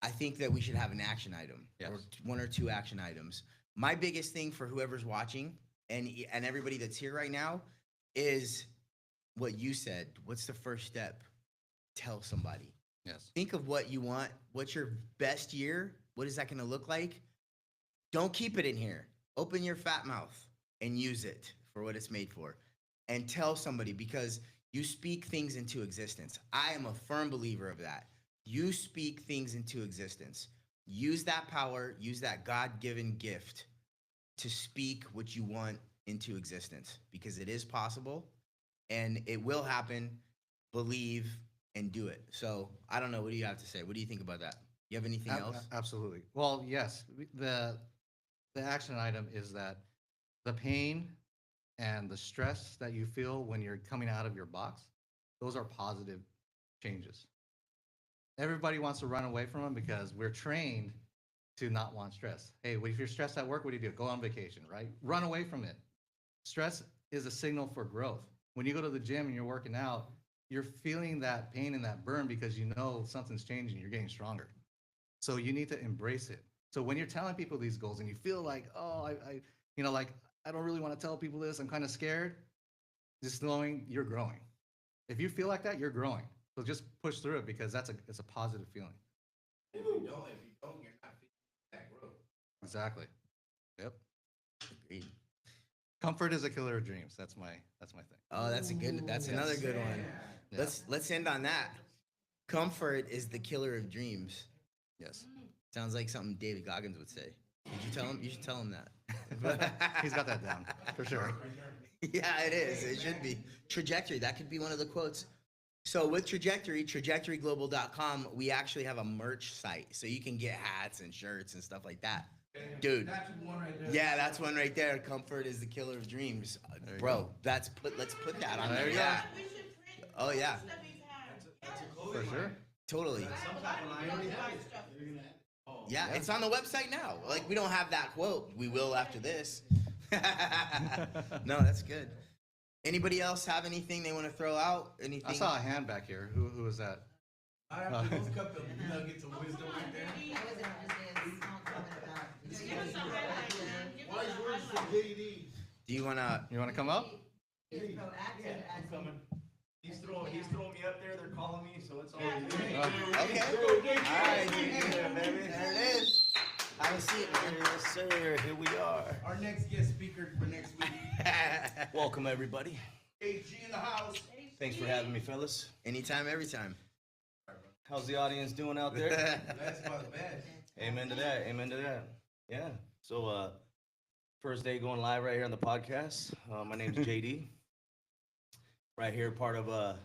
I think that we should have an action item, Yes. or one or two action items. My biggest thing for whoever's watching and everybody that's here right now is what you said. What's the first step? Tell somebody. yes. Think of what you want. What's your best year? What is that going to look like? Don't keep it in here. Open your fat mouth and use it for what it's made for. And tell somebody, because you speak things into existence. I am a firm believer of that. You speak things into existence. Use that power, use that God-given gift to speak what you want into existence, because it is possible and it will happen. Believe and do it. So I don't know. What do you have to say? What do you think about that? You have anything else? Absolutely. Well, yes. The action item is that the pain and the stress that you feel when you're coming out of your box, those are positive changes. Everybody wants to run away from them because we're trained to not want stress. Hey, if you're stressed at work, what do? Go on vacation, right? Run away from it. Stress is a signal for growth. When you go to the gym and you're working out, you're feeling that pain and that burn because you know something's changing, you're getting stronger. So you need to embrace it. So when you're telling people these goals and you feel like, oh, I don't really want to tell people this, I'm kind of scared, just knowing you're growing. If you feel like that, you're growing. So just push through it, because it's a positive feeling. If you don't, you're not feeling that growth. Exactly. Yep. Agreed. Comfort is a killer of dreams. That's my thing. Oh, that's another good one. Yeah. Let's end on that. Comfort is the killer of dreams. Yes. Sounds like something David Goggins would say. Did you tell him? You should tell him that. He's got that down for sure. Yeah, it is. It should be. Trajectory. That could be one of the quotes. So with Trajectory, trajectoryglobal.com, we actually have a merch site. So you can get hats and shirts and stuff like that. Dude. That's one right there. Yeah, that's one right there. Comfort is the killer of dreams. There you Bro, let's put that on There there. you Yeah. We should print Oh, yeah. stuff we've had. That's a For clothing sure. line. Totally. I have a lot of people who buy stuff. Yeah, it's on the website now. Like, we don't have that quote. We will after this. No, that's good. Anybody else have anything they want to throw out? Anything? I saw a hand back here. Who was that? I have those couple of nuggets of wisdom right there. I was gonna just say a small comment about. Give us a highlight, man. Give us Wise a words from highlight. JD. Do you want to? You want to come up? Is proactive as in. He's throwing me up there. They're calling me, so it's all Okay. All right. Baby. There it is. Have a seat, man. Yes, sir. Here we are. Our next guest speaker for next week. Welcome, everybody. AG in the house. Thanks for having me, fellas. Anytime, every time. How's the audience doing out there? That's about the best. Amen to that. Amen to that. Yeah. So, first day going live right here on the podcast. My name's JD. Right here, part of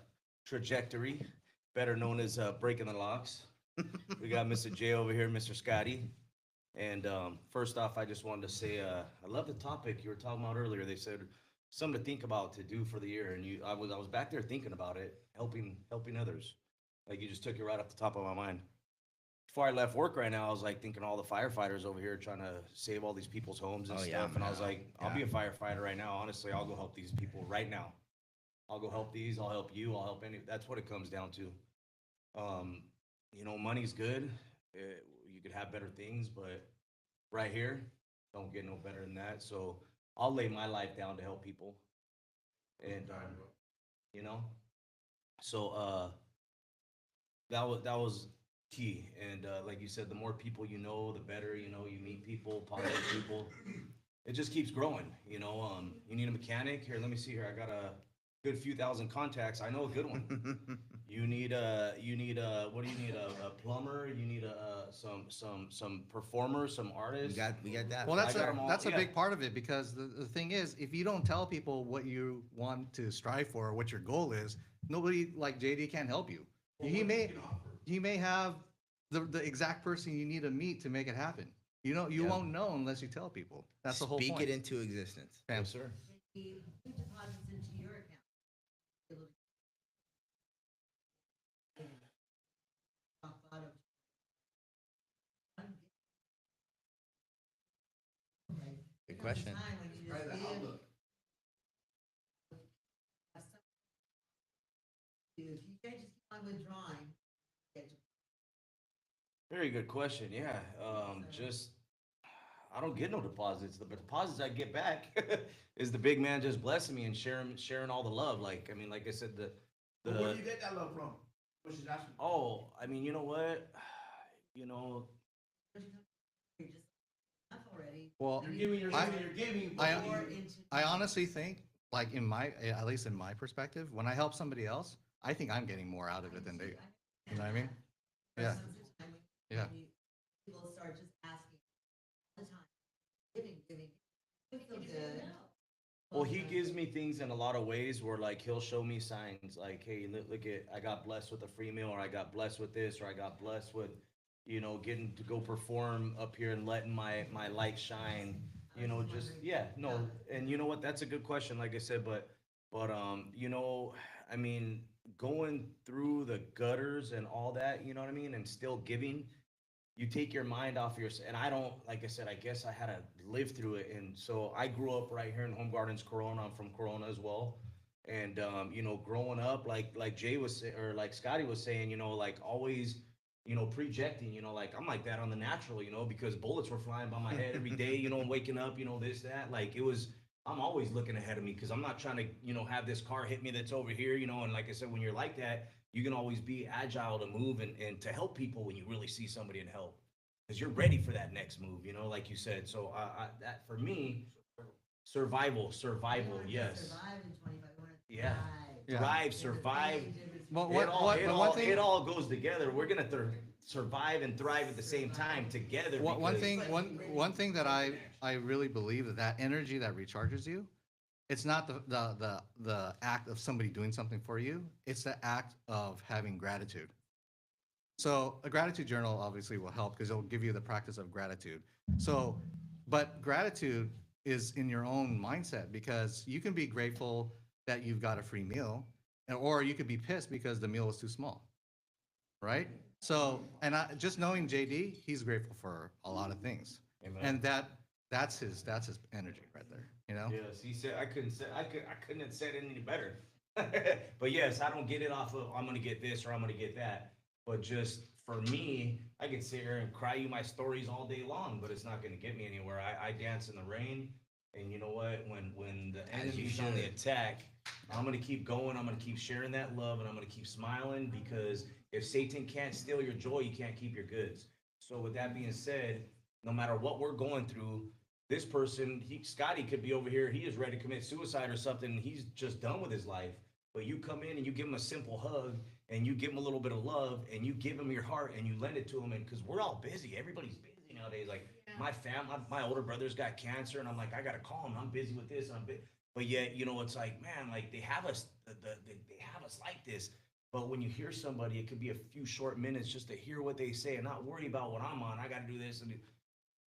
Trajectory, better known as Breaking the Locks. We got Mr. J over here, Mr. Scotty. And first off, I just wanted to say I love the topic you were talking about earlier. They said something to think about to do for the year, and I was back there thinking about it, helping others. Like, you just took it right off the top of my mind. Before I left work right now, I was like thinking all the firefighters over here trying to save all these people's homes and Oh, stuff. yeah, And I was man. like, I'll be a firefighter right now. Honestly, I'll go help these people right now. I'll go help these. I'll help you. I'll help any. That's what it comes down to. Money's good. You could have better things, but right here, don't get no better than that. So I'll lay my life down to help people. And so that was key. And like you said, the more people you know, the better. You meet people, positive people. It just keeps growing. You need a mechanic. Here, let me see here. I got a good few thousand contacts. I know a good one. You need what do you need? A plumber. You need some performers, some artists. We got that. Well, I got 'em all, that's a yeah. big part of it, because the thing is, if you don't tell people what you want to strive for, or what your goal is, nobody like JD can help you. He may have the exact person you need to meet to make it happen. You Yeah. won't know unless you tell people. That's the whole Speak point. it into existence. Yes, sir. Who deposits into your account? Good question. Try the outlook. If you can't just keep on withdrawing. Very good question. Yeah. Just I don't get no deposits. The deposits I get back is the big man just blessing me and sharing all the love. Like I said, But where do you get that love from? What she's asking. oh, you know what? Already. Well, You're giving, I- you're giving. I- but Or you- into. I honestly think, like at least in my perspective, when I help somebody else, I think I'm getting more out of it than they. You know what I mean? Yeah. Yeah. People start just asking all the time, giving. You feel good. Well, he gives me things in a lot of ways where, like, he'll show me signs like, hey, look at, I got blessed with a free meal, or I got blessed with this, or I got blessed with, getting to go perform up here and letting my light shine. Yeah, no. And you know what? That's a good question, like I said, but going through the gutters and all that, you know what I mean? And still giving, you take your mind off and I don't, like I said, I guess I had to live through it. And so I grew up right here in Home Gardens, Corona. I'm from Corona as well. And, growing up, like Jay was, or like Scotty was saying, like always, projecting, like I'm like that on the natural, because bullets were flying by my head every day, waking up, this, that, like I'm always looking ahead of me, because I'm not trying to, have this car hit me that's over here, and like I said, when you're like that, you can always be agile to move and to help people when you really see somebody in help, because you're ready for that next move, like you said. So that for me, survival, yes. Survive in 25. Yeah. Yeah. Thrive, survive. Well, It all goes together. We're gonna survive and thrive at the same time together. One because- one thing that I really believe, that energy that recharges you, it's not the act of somebody doing something for you. It's the act of having gratitude. So a gratitude journal obviously will help, because it'll give you the practice of gratitude. So, but gratitude is in your own mindset, because you can be grateful that you've got a free meal, or you could be pissed because the meal was too small, right? So, and just knowing JD, he's grateful for a lot of things. Amen. And that's his energy right there, you know? Yes, he said I couldn't have said it any better. But yes, I don't get it off of I'm gonna get this or I'm gonna get that. But just for me, I can sit here and cry you my stories all day long, but it's not gonna get me anywhere. I dance in the rain, and you know what? When the enemy's on the attack, I'm gonna keep going. I'm gonna keep sharing that love, and I'm gonna keep smiling, because if Satan can't steal your joy, you can't keep your goods. So with that being said, no matter what we're going through, this person, Scotty could be over here, he is ready to commit suicide or something, he's just done with his life. But you come in and you give him a simple hug, and you give him a little bit of love, and you give him your heart, and you lend it to him, and because we're all busy, everybody's busy nowadays. Like my older brother's got cancer, and I'm like, I gotta call him, I'm busy with this, and but yet, you know, it's like, man, like they have us, they have us like this. But when you hear somebody, it could be a few short minutes just to hear what they say and not worry about what I'm on. I got to do this, and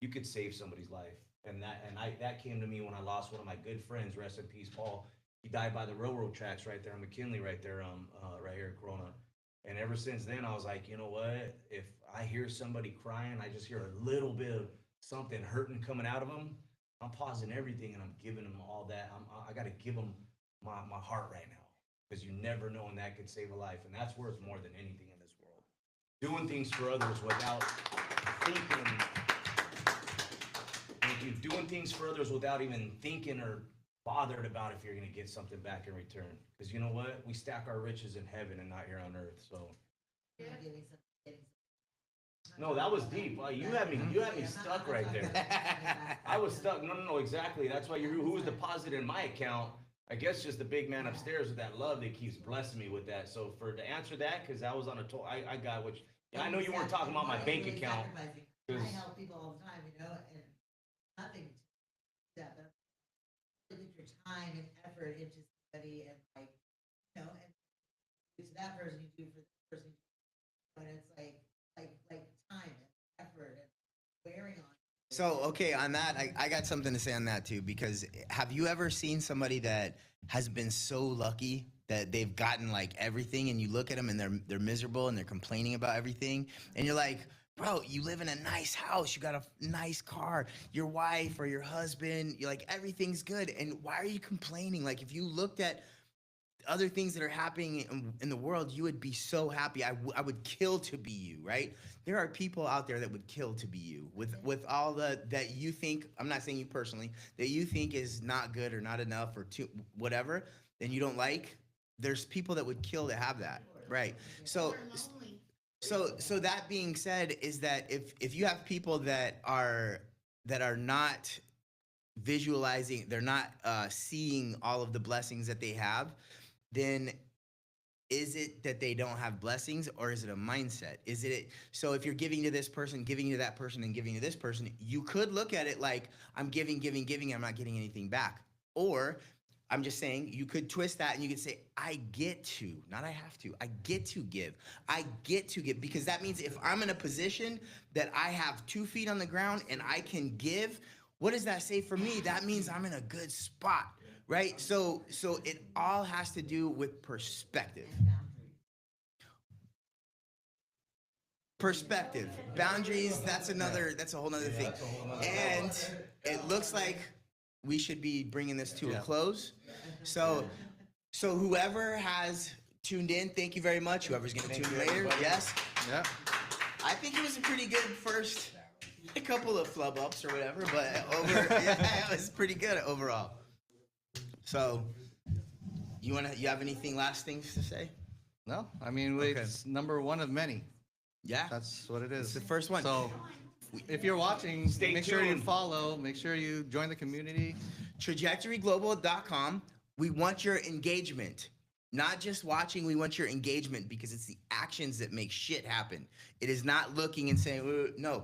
you could save somebody's life. And that came to me when I lost one of my good friends. Rest in peace, Paul. He died by the railroad tracks right there in McKinley, right there, right here in Corona. And ever since then, I was like, you know what? If I hear somebody crying, I just hear a little bit of something hurting coming out of them, I'm pausing everything and I'm giving them all that. I got to give them my heart right now, because you never know when that could save a life. And that's worth more than anything in this world. Doing things for others without thinking. Thank you. Doing things for others without even thinking or bothered about if you're going to get something back in return. Because you know what? We stack our riches in heaven and not here on earth. So. No, that was deep. You had me stuck right there. I was stuck. No, exactly. That's why who was deposited in my account? I guess just the big man upstairs with that love that keeps blessing me with that. So to answer that, because I was on I got what I know you weren't talking about my bank account. I help people all the time, you know, and nothing that, but put your time and effort into somebody, and like, you know, and do to that person you do for this person, and it's like time and effort and wearing on. So, okay, on that, I got something to say on that too, because have you ever seen somebody that has been so lucky that they've gotten like everything, and you look at them and they're miserable and they're complaining about everything, and you're like, bro, you live in a nice house, you got a nice car, your wife or your husband, you're like, everything's good, and why are you complaining? Like, if you looked at other things that are happening in the world, you would be so happy. I would kill to be you, right? There are people out there that would kill to be you with all that you think, I'm not saying you personally, that you think is not good or not enough or too whatever, and you don't like. There's people that would kill to have that, right? So that being said, is that if you have people that are not visualizing, they're not seeing all of the blessings that they have, then is it that they don't have blessings, or is it a mindset? So if you're giving to this person, giving to that person, and giving to this person, you could look at it like, I'm giving, I'm not getting anything back. Or I'm just saying, you could twist that and you could say, I get to, not I have to, I get to give. I get to give, because that means if I'm in a position that I have 2 feet on the ground and I can give, what does that say for me? That means I'm in a good spot, right? So it all has to do with perspective. Perspective, boundaries, that's a whole nother thing. And it looks like we should be bringing this to a close. So whoever has tuned in, thank you very much. Whoever's going to tune in later, yes. Yeah. I think it was a pretty good first, a couple of flub ups or whatever, but it was pretty good overall. So, you have anything last things to say? No, I mean, it's number one of many. Yeah, That's what it is. it's the first one. So if you're watching, Stay make sure you tuned. follow, make sure you join the community. TrajectoryGlobal.com. We want your engagement. Not just watching, we want your engagement, because it's the actions that make shit happen. It is not looking and saying, no,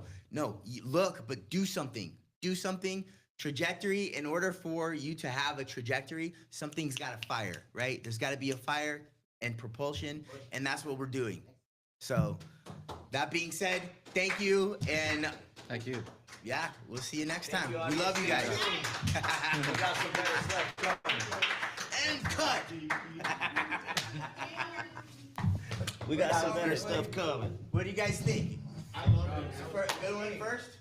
you look, but do something. Do something. Trajectory, in order for you to have a trajectory, something's got to fire, right? There's got to be a fire and propulsion, and that's what we're doing. So, that being said, thank you, and Thank you. yeah, we'll see you next time. Thank We love you guys. We got some better stuff coming. And cut. We got some better stuff coming. What do you guys think? Good one first?